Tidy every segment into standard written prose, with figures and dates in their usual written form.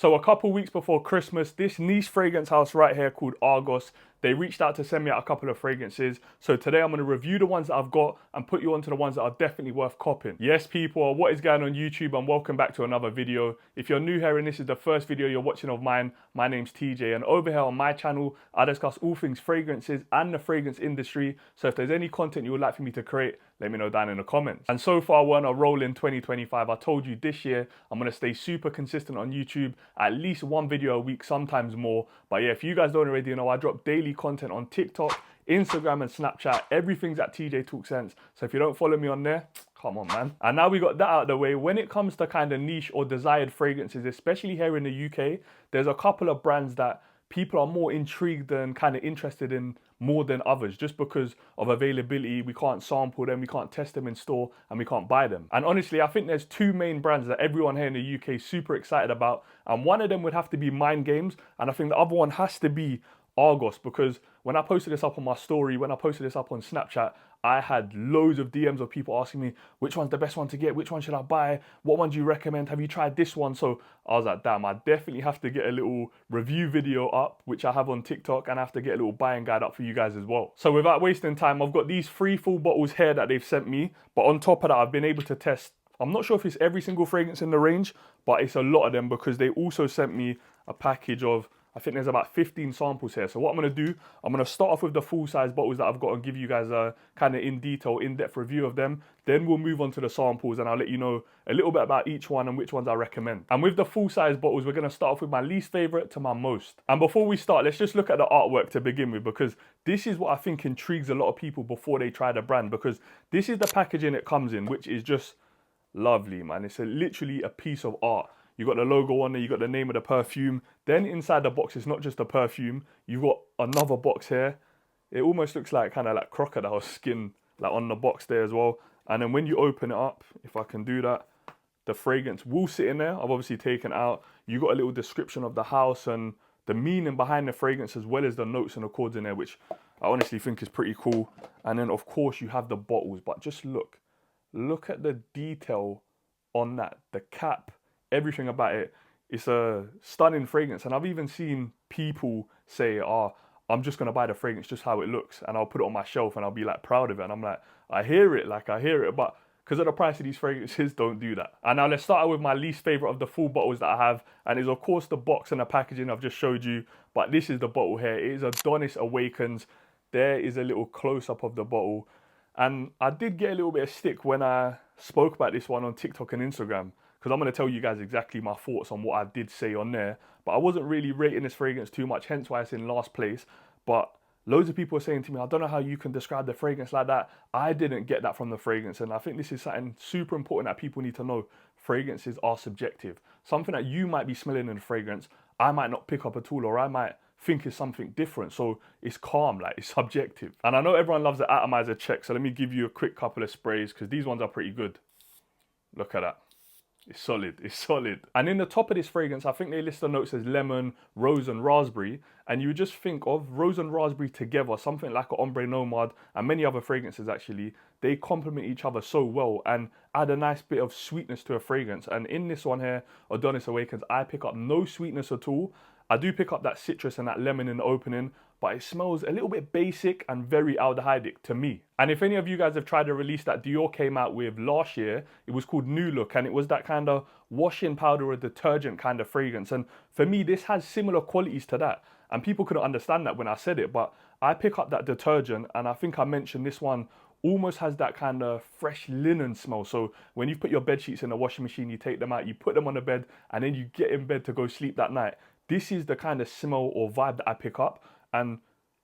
So a couple weeks before Christmas, this niche fragrance house right here called Argos, they reached out to send me out a couple of fragrances. So today I'm going to review the ones that I've got and put you onto the ones that are definitely worth copping. Yes, people, what is going on YouTube, and welcome back to another video. If you're new here and this is the first video you're watching of mine, my name's TJ, and over here on my channel, I discuss all things fragrances and the fragrance industry. So if there's any content you would like for me to create, let me know down in the comments. And so far we're on a roll in 2025. I told you this year I'm going to stay super consistent on YouTube, at least one video a week, sometimes more. But yeah, if you guys don't already know, I drop daily content on TikTok, Instagram and Snapchat. Everything's at TJ Talk Sense. So if you don't follow me on there, come on, man. And now we got that out of the way, when it comes to kind of niche or desired fragrances, especially here in the UK, there's a couple of brands that people are more intrigued and kind of interested in more than others, just because of availability. We can't sample them, we can't test them in store, and we can't buy them. And honestly, I think there's two main brands that everyone here in the UK is super excited about, and one of them would have to be Mind Games, and I think the other one has to be Argos, because when I posted this up on my story, when I posted this up on Snapchat, I had loads of DMs of people asking me, which one's the best one to get? Which one should I buy? What one do you recommend? Have you tried this one? So I was like, damn, I definitely have to get a little review video up, which I have on TikTok, and I have to get a little buying guide up for you guys as well. So without wasting time, I've got these 3 full bottles here that they've sent me. But on top of that, I've been able to test, I'm not sure if it's every single fragrance in the range, but it's a lot of them, because they also sent me a package of, I think there's about 15 samples here. So what I'm going to do, I'm going to start off with the full size bottles that I've got and give you guys a kind of in detail, in-depth review of them. Then we'll move on to the samples and I'll let you know a little bit about each one and which ones I recommend. And with the full size bottles, we're going to start off with my least favorite to my most. And before we start, let's just look at the artwork to begin with, because this is what I think intrigues a lot of people before they try the brand, because this is the packaging it comes in, which is just lovely, man. It's literally a piece of art. You got the logo on there, you got the name of the perfume. Then inside the box, it's not just a perfume. You've got another box here. It almost looks like kind of like crocodile skin, like on the box there as well. And then when you open it up, if I can do that, the fragrance will sit in there. I've obviously taken it out. You got a little description of the house and the meaning behind the fragrance, as well as the notes and accords in there, which I honestly think is pretty cool. And then of course you have the bottles, but just look at the detail on that, the cap, everything about it. It's a stunning fragrance, and I've even seen people say, oh, I'm just gonna buy the fragrance just how it looks, and I'll put it on my shelf and I'll be like proud of it. And I'm like, I hear it, but because of the price of these fragrances, don't do that. And now let's start out with my least favorite of the full bottles that I have, and is of course the box and the packaging I've just showed you. But this is the bottle here. It is Adonis Awakens. There is a little close-up of the bottle, and I did get a little bit of stick when I spoke about this one on TikTok and Instagram, because I'm going to tell you guys exactly my thoughts on what I did say on there. But I wasn't really rating this fragrance too much, hence why it's in last place. But loads of people are saying to me, I don't know how you can describe the fragrance like that. I didn't get that from the fragrance, and I think this is something super important that people need to know. Fragrances are subjective. Something that you might be smelling in a fragrance, I might not pick up at all, or I might think is something different. So it's calm, like it's subjective. And I know everyone loves the atomizer check, so let me give you a quick couple of sprays, because these ones are pretty good. Look at that. It's solid, it's solid. And in the top of this fragrance, I think they list the notes as lemon, rose and raspberry. And you would just think of rose and raspberry together, something like a Ombre Nomad and many other fragrances actually. They complement each other so well and add a nice bit of sweetness to a fragrance. And in this one here, Adonis Awakens, I pick up no sweetness at all. I do pick up that citrus and that lemon in the opening, but it smells a little bit basic and very aldehydic to me. And if any of you guys have tried a release that Dior came out with last year, it was called New Look, and it was that kind of washing powder or detergent kind of fragrance. And for me, this has similar qualities to that. And people couldn't understand that when I said it, but I pick up that detergent, and I think I mentioned this one almost has that kind of fresh linen smell. So when you put your bed sheets in the washing machine, you take them out, you put them on the bed, and then you get in bed to go sleep that night. This is the kind of smell or vibe that I pick up. And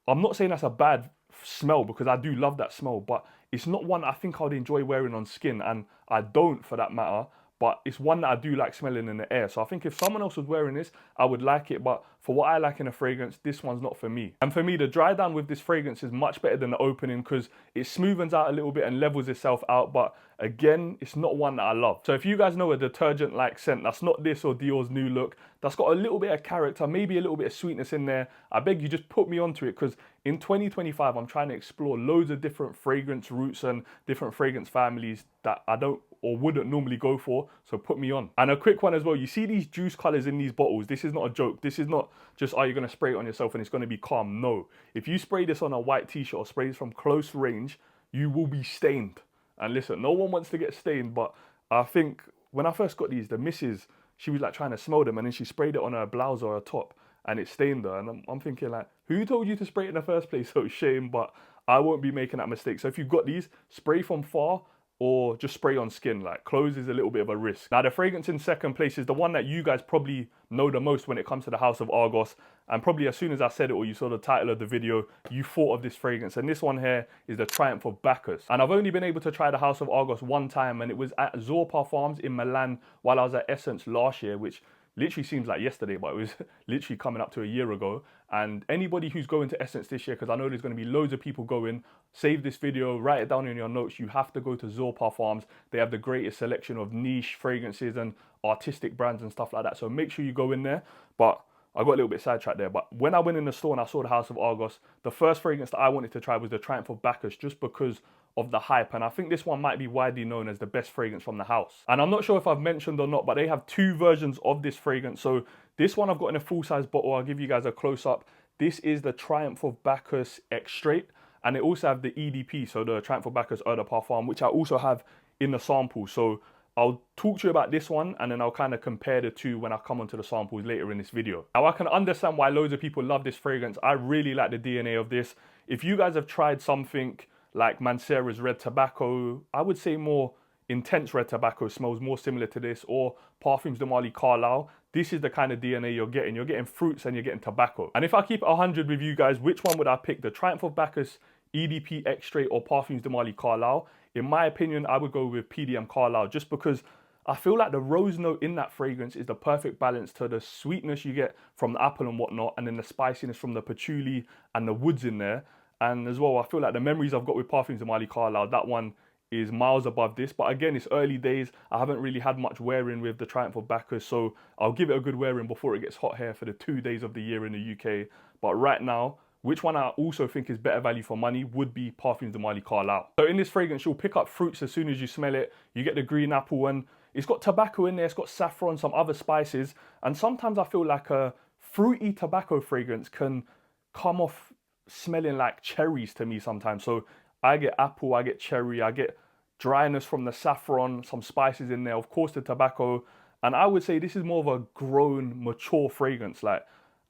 I'm not saying that's a bad smell, because I do love that smell, but it's not one I think I'd enjoy wearing on skin, and I don't for that matter. But it's one that I do like smelling in the air. So I think if someone else was wearing this, I would like it. But for what I like in a fragrance, this one's not for me. And for me, the dry down with this fragrance is much better than the opening, because it smoothens out a little bit and levels itself out. But again, it's not one that I love. So if you guys know a detergent-like scent that's not this or Dior's New Look, that's got a little bit of character, maybe a little bit of sweetness in there, I beg you just put me onto it, because in 2025, I'm trying to explore loads of different fragrance routes and different fragrance families that I don't or wouldn't normally go for, so put me on. And a quick one as well, you see these juice colors in these bottles, this is not a joke, this is not just, are you gonna spray it on yourself and it's gonna be calm? No. If you spray this on a white t-shirt or spray this from close range, you will be stained. And listen, no one wants to get stained, but I think when I first got these, the missus, she was like trying to smell them, and then she sprayed it on her blouse or her top, and it stained her. And I'm thinking like, who told you to spray it in the first place? So shame, but I won't be making that mistake. So if you've got these, spray from far, or just spray on skin. Like, clothes is a little bit of a risk. Now, the fragrance in second place is the one that you guys probably know the most when it comes to the House of Argos, and probably as soon as I said it or you saw the title of the video, you thought of this fragrance. And this one here is the Triumph of Bacchus. And I've only been able to try the House of Argos one time, and it was at Zor Parfums in Milan while I was at Essence last year, which literally seems like yesterday, but it was literally coming up to a year ago. And anybody who's going to Essence this year, because I know there's going to be loads of people going, save this video, write it down in your notes. You have to go to Zor Parfums. They have the greatest selection of niche fragrances and artistic brands and stuff like that. So make sure you go in there. But I got a little bit sidetracked there. But when I went in the store and I saw the House of Argos, the first fragrance that I wanted to try was the Triumph of Bacchus, just because of the hype. And I think this one might be widely known as the best fragrance from the house. And I'm not sure if I've mentioned or not, but they have two versions of this fragrance. So this one I've got in a full-size bottle. I'll give you guys a close-up. This is the Triumph of Bacchus Extrait. And they also have the EDP, so the Triumph of Bacchus Eau de Parfum, which I also have in the sample. So I'll talk to you about this one, and then I'll kind of compare the two when I come onto the samples later in this video. Now, I can understand why loads of people love this fragrance. I really like the DNA of this. If you guys have tried something like Mancera's Red Tobacco, I would say more intense Red Tobacco smells more similar to this, or Parfums de Marly Carlisle, this is the kind of DNA you're getting. You're getting fruits and you're getting tobacco. And if I keep 100 with you guys, which one would I pick? The Triumph of Bacchus EDP Extrait or Parfums de Marly Carlisle? In my opinion, I would go with PDM Carlisle, just because I feel like the rose note in that fragrance is the perfect balance to the sweetness you get from the apple and whatnot, and then the spiciness from the patchouli and the woods in there. And as well, I feel like the memories I've got with Parfums de Marly Carlisle, that one is miles above this. But again, it's early days. I haven't really had much wearing with the Triumph of Bacchus, so I'll give it a good wearing before it gets hot here for the 2 days of the year in the UK. But right now, which one I also think is better value for money would be Parfums de Marly Carlisle. So in this fragrance, you'll pick up fruits as soon as you smell it. You get the green apple, and it's got tobacco in there. It's got saffron, some other spices. And sometimes I feel like a fruity tobacco fragrance can come off smelling like cherries to me sometimes. So I get apple, I get cherry, I get dryness from the saffron, some spices in there, of course the tobacco. And I would say this is more of a grown, mature fragrance.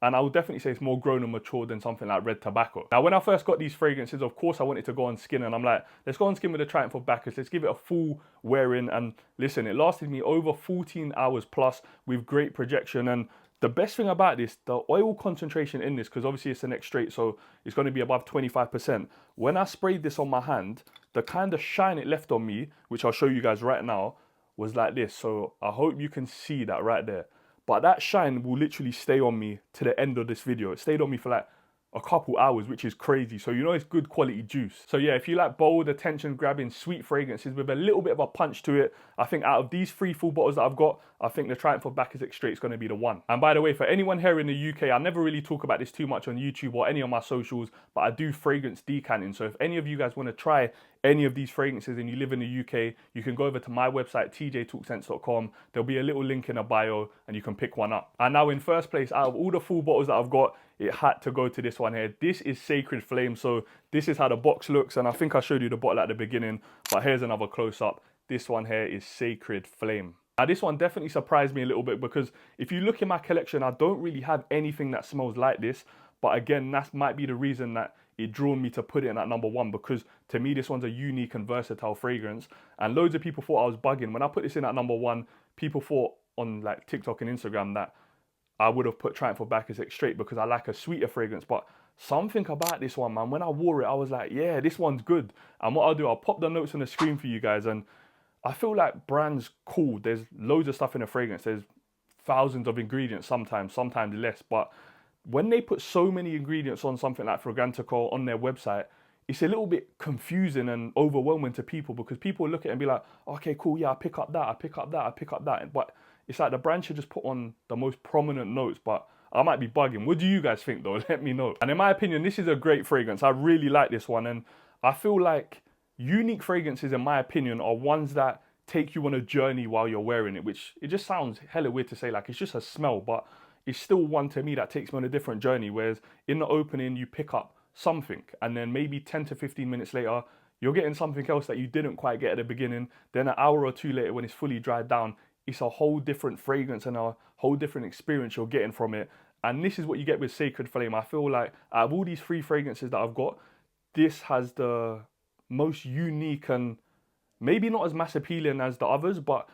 And I would definitely say it's more grown and mature than something like Red Tobacco. Now, when I first got these fragrances, of course I wanted to go on skin, and I'm like, let's go on skin with the Triumph of Bacchus. Let's give it a full wearing. And listen, it lasted me over 14 hours plus with great projection. And the best thing about this, the oil concentration in this, because obviously it's an extrait, so it's going to be above 25%. When I sprayed this on my hand, the kind of shine it left on me, which I'll show you guys right now, was like this. So I hope you can see that right there. But that shine will literally stay on me to the end of this video. It stayed on me for like a couple hours, which is crazy. So you know it's good quality juice. So yeah, if you like bold, attention grabbing, sweet fragrances with a little bit of a punch to it, I think out of these 3 full bottles that I've got, I think the Triumph of Bacchus Extrait is going to be the one. And by the way, for anyone here in the UK, I never really talk about this too much on YouTube or any of my socials, but I do fragrance decanting. So if any of you guys want to try any of these fragrances and you live in the UK, you can go over to my website, tjtalkscents.com. There'll be a little link in a bio and you can pick one up. And now in first place, out of all the full bottles that I've got, it had to go to this one here. This is Sacred Flame. So this is how the box looks. And I think I showed you the bottle at the beginning, but here's another close up. This one here is Sacred Flame. Now this one definitely surprised me a little bit, because if you look in my collection, I don't really have anything that smells like this. But again, that might be the reason that it drew me to put it in at #1, because to me, this one's a unique and versatile fragrance. And loads of people thought I was bugging. When I put this in at #1, people thought on like TikTok and Instagram that I would have put Triumph of Bacchus Extrait because I like a sweeter fragrance. But something about this one, man, when I wore it, I was like, yeah, this one's good. And what I'll do, I'll pop the notes on the screen for you guys. And I feel like brands cool. There's loads of stuff in a fragrance. There's thousands of ingredients sometimes less. But when they put so many ingredients on something like Fragrantico on their website, it's a little bit confusing and overwhelming to people because people look at it and be like, okay, cool, yeah, I pick up that, I pick up that, I pick up that. But it's like the brand should just put on the most prominent notes, but I might be bugging. What do you guys think though? Let me know. And in my opinion, this is a great fragrance. I really like this one. And I feel like unique fragrances, in my opinion, are ones that take you on a journey while you're wearing it, which it just sounds hella weird to say, like it's just a smell, but it's still one to me that takes me on a different journey. Whereas in the opening, you pick up something and then maybe 10 to 15 minutes later, you're getting something else that you didn't quite get at the beginning. Then an hour or two later, when it's fully dried down, it's a whole different fragrance and a whole different experience you're getting from it. And this is what you get with Sacred Flame. I feel like out of all these 3 fragrances that I've got, this has the most unique and maybe not as mass appealing as the others, but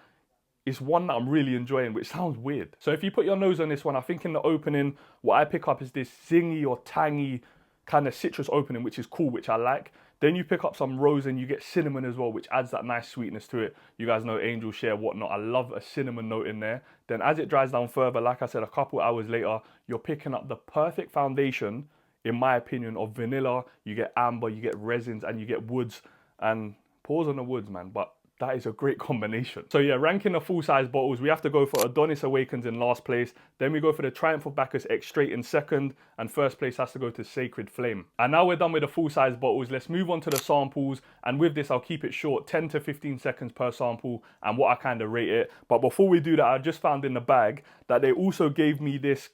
it's one that I'm really enjoying, which sounds weird. So if you put your nose on this one, I think in the opening, what I pick up is this zingy or tangy kind of citrus opening, which is cool, which I like. Then you pick up some rose and you get cinnamon as well, which adds that nice sweetness to it. You guys know angel share, whatnot. I love a cinnamon note in there. Then as it dries down further, like I said, a couple hours later, you're picking up the perfect foundation, in my opinion, of vanilla. You get amber, you get resins, and you get woods. And pause on the woods, man, but that is a great combination. So yeah, ranking the full-size bottles, we have to go for Adonis Awakens in last place. Then we go for the Triumph of Bacchus Extrait in second. And first place has to go to Sacred Flame. And now we're done with the full-size bottles. Let's move on to the samples. And with this, I'll keep it short, 10 to 15 seconds per sample and what I kind of rate it. But before we do that, I just found in the bag that they also gave me this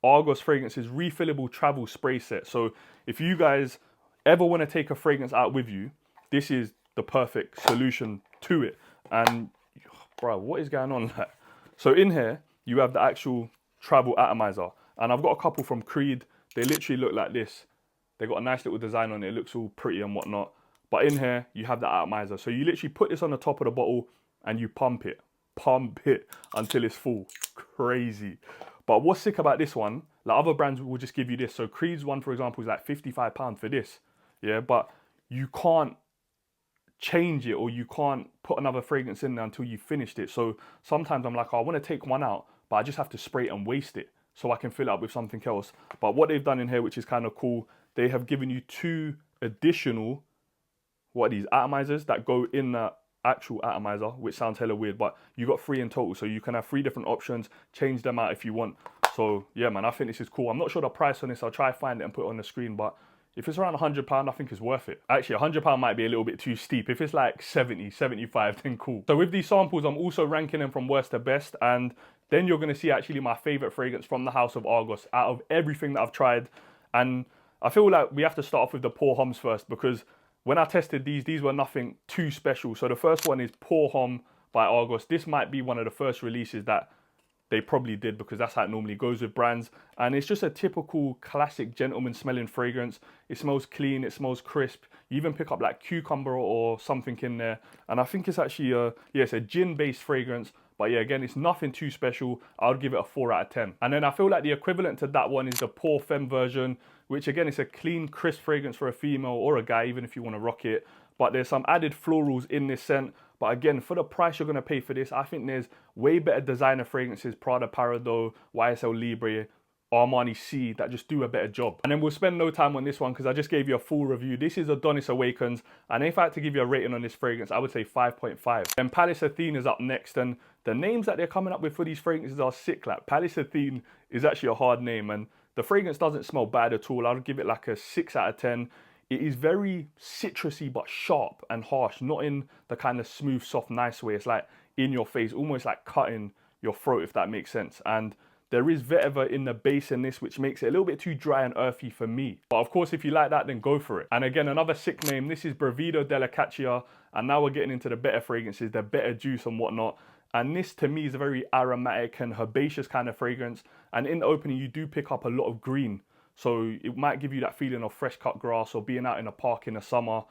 Argos Fragrances refillable travel spray set. So if you guys ever want to take a fragrance out with you, this is the perfect solution to it. And bro, what is going on? So in here you have the actual travel atomizer, and I've got a couple from Creed. They literally look like this. They got a nice little design on it. It looks all pretty and whatnot. But in here you have the atomizer, so you literally put this on the top of the bottle and you pump it until it's full. Crazy. But what's sick about this one, like other brands will just give you this. So Creed's one, for example, is like £55 for this, yeah, but you can't change it or you can't put another fragrance in there until you finished it. So sometimes I'm like, oh, I want to take one out, but I just have to spray it and waste it so I can fill it up with something else. But what they've done in here, which is kind of cool, they have given you 2 additional, what are these, atomizers that go in the actual atomizer, which sounds hella weird, but you got 3 in total, so you can have 3 different options, change them out if you want. So yeah, man, I think this is cool. I'm not sure the price on this. I'll try to find it and put it on the screen, but if it's around £100, I think it's worth it. Actually, £100 might be a little bit too steep. If it's like 70, 75, then cool. So with these samples, I'm also ranking them from worst to best. And then you're going to see actually my favorite fragrance from the house of Argos out of everything that I've tried. And I feel like we have to start off with the Pour Hommes first, because when I tested these were nothing too special. So the first one is Pour Homme by Argos. This might be one of the first releases that they probably did, because that's how it normally goes with brands. And it's just a typical classic gentleman smelling fragrance. It smells clean, it smells crisp. You even pick up like cucumber or something in there. And I think it's actually it's a gin based fragrance. But yeah, again, it's nothing too special. I would give it a 4 out of 10. And then I feel like the equivalent to that one is the Pour Femme version, which again is a clean, crisp fragrance for a female or a guy, even if you want to rock it. But there's some added florals in this scent. But again, for the price you're going to pay for this, I think there's way better designer fragrances, Prada Parado, YSL Libre, Armani C, that just do a better job. And then we'll spend no time on this one because I just gave you a full review. This is Adonis Awakens. And if I had to give you a rating on this fragrance, I would say 5.5. Then Pallas Athene is up next. And the names that they're coming up with for these fragrances are sick. Like Pallas Athene is actually a hard name. And the fragrance doesn't smell bad at all. I would give it like a 6 out of 10. It is very citrusy but sharp and harsh, not in the kind of smooth, soft, nice way. It's like in your face, almost like cutting your throat, if that makes sense. And there is vetiver in the base in this, which makes it a little bit too dry and earthy for me. But of course, if you like that, then go for it. And again, another sick name. This is Brivido, Della, Caccia. And now we're getting into the better fragrances, the better juice and whatnot. And this to me is a very aromatic and herbaceous kind of fragrance. And in the opening, you do pick up a lot of green. So it might give you that feeling of fresh cut grass or being out in a park in the summer.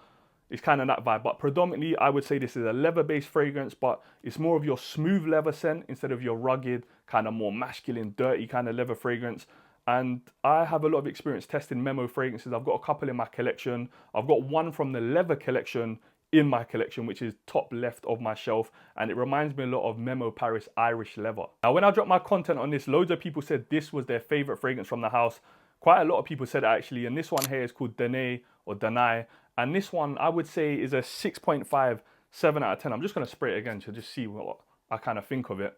It's kind of that vibe. But predominantly, I would say this is a leather-based fragrance, but it's more of your smooth leather scent instead of your rugged, kind of more masculine, dirty kind of leather fragrance. And I have a lot of experience testing Memo fragrances. I've got a couple in my collection. I've got one from the leather collection in my collection, which is top left of my shelf, and it reminds me a lot of Memo Paris Irish leather. Now, when I dropped my content on this, loads of people said this was their favorite fragrance from the house. Quite a lot of people said it actually, and this one here is called Danae or Danae, and this one I would say is a 6.5, 7 out of 10. I'm just going to spray it again to just see what I kind of think of it.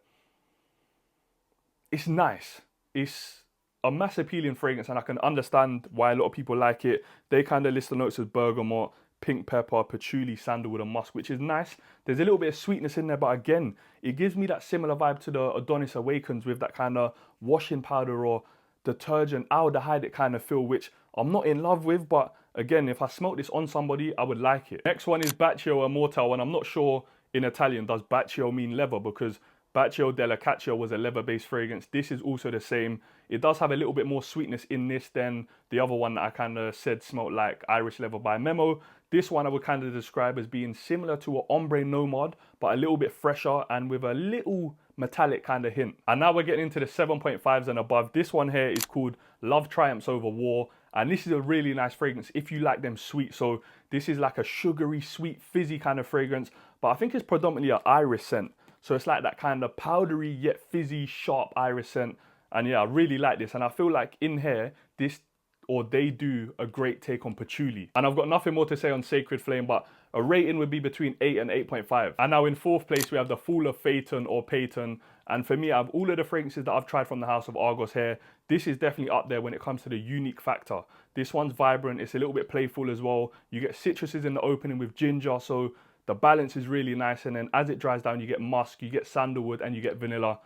It's nice. It's a mass appealing fragrance, and I can understand why a lot of people like it. They kind of list the notes as bergamot, pink pepper, patchouli, sandalwood, and musk, which is nice. There's a little bit of sweetness in there, but again, it gives me that similar vibe to the Adonis Awakens with that kind of washing powder or detergent, aldehyde it kind of feel, which I'm not in love with, but again, if I smelt this on somebody, I would like it. Next one is Baccio Immortale, and I'm not sure in Italian, does Baccio mean leather? Because Baccio Della Caccia was a leather-based fragrance. This is also the same. It does have a little bit more sweetness in this than the other one that I kind of said smelled like Irish leather by Memo. This one I would kind of describe as being similar to an Ombre Nomad, but a little bit fresher and with a little metallic kind of hint. And now we're getting into the 7.5s and above. This one here is called Love Triumphs Over War. And this is a really nice fragrance if you like them sweet. So this is like a sugary, sweet, fizzy kind of fragrance, but I think it's predominantly an iris scent. So it's like that kind of powdery yet fizzy, sharp iris scent. And yeah, I really like this. And I feel like in here, they do a great take on patchouli. And I've got nothing more to say on Sacred Flame, but a rating would be between 8 and 8.5. And now in fourth place, we have the Fall of Phaeton or Phaeton. And for me, out of all of the fragrances that I've tried from the House of Argos here, this is definitely up there when it comes to the unique factor. This one's vibrant. It's a little bit playful as well. You get citruses in the opening with ginger. So the balance is really nice. And then as it dries down, you get musk, you get sandalwood, and you get vanilla.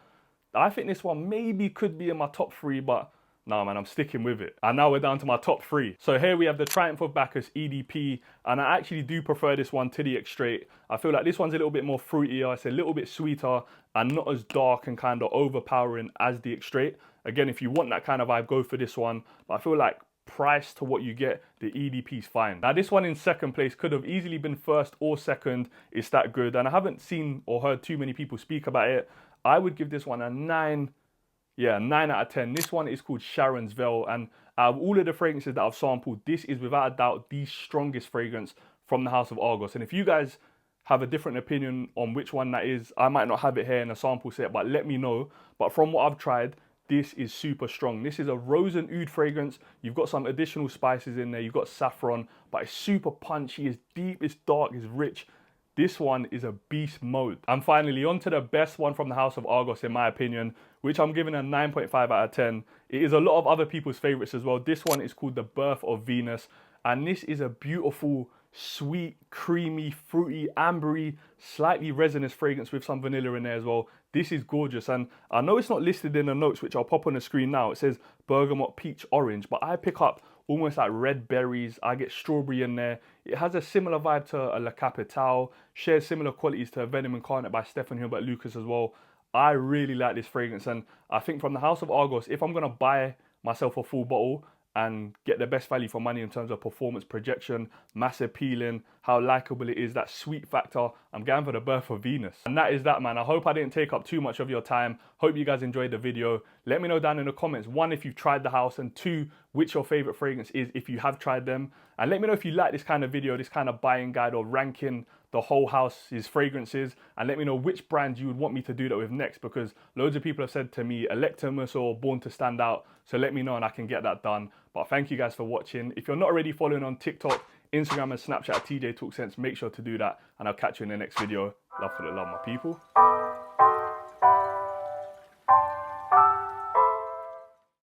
I think this one maybe could be in my top 3, but no, man, I'm sticking with it. And now we're down to my top 3. So here we have the Triumph of Bacchus EDP. And I actually do prefer this one to the Extrait. I feel like this one's a little bit more fruitier. It's a little bit sweeter and not as dark and kind of overpowering as the Extrait. Again, if you want that kind of vibe, go for this one. But I feel like price to what you get, the EDP is fine. Now this one in second place could have easily been first or second. It's that good. And I haven't seen or heard too many people speak about it. I would give this one a 9. Yeah, 9 out of 10. This one is called Charons Vail, and out of all of the fragrances that I've sampled, this is without a doubt the strongest fragrance from the House of Argos. And if you guys have a different opinion on which one that is, I might not have it here in a sample set, but let me know. But from what I've tried, this is super strong. This is a rose and oud fragrance. You've got some additional spices in there. You've got saffron, but it's super punchy, it's deep, it's dark, it's rich. This one is a beast mode. And finally, on to the best one from the House of Argos, in my opinion, which I'm giving a 9.5 out of 10. It is a lot of other people's favorites as well. This one is called The Birth of Venus. And this is a beautiful, sweet, creamy, fruity, ambery, slightly resinous fragrance with some vanilla in there as well. This is gorgeous. And I know it's not listed in the notes, which I'll pop on the screen now. It says bergamot, peach, orange, but I pick up almost like red berries. I get strawberry in there. It has a similar vibe to a La Capitale, shares similar qualities to Venom Incarnate by Stefan Hilbert Lucas as well. I really like this fragrance, and I think from the House of Argos, if I'm going to buy myself a full bottle and get the best value for money in terms of performance, projection, mass appealing, how likable it is, that sweet factor, I'm going for The Birth of Venus. And that is that, man. I hope I didn't take up too much of your time. Hope you guys enjoyed the video. Let me know down in the comments, 1, if you've tried the house, and 2, which your favorite fragrance is if you have tried them. And let me know if you like this kind of video, this kind of buying guide or ranking the whole house's fragrances, and let me know which brand you would want me to do that with next, because loads of people have said to me Electimus or Born to Stand Out, so let me know and I can get that done. But thank you guys for watching. If you're not already following on TikTok, Instagram and Snapchat at TJ Talk Sense, make sure to do that, and I'll catch you in the next video. Love for the love, my people.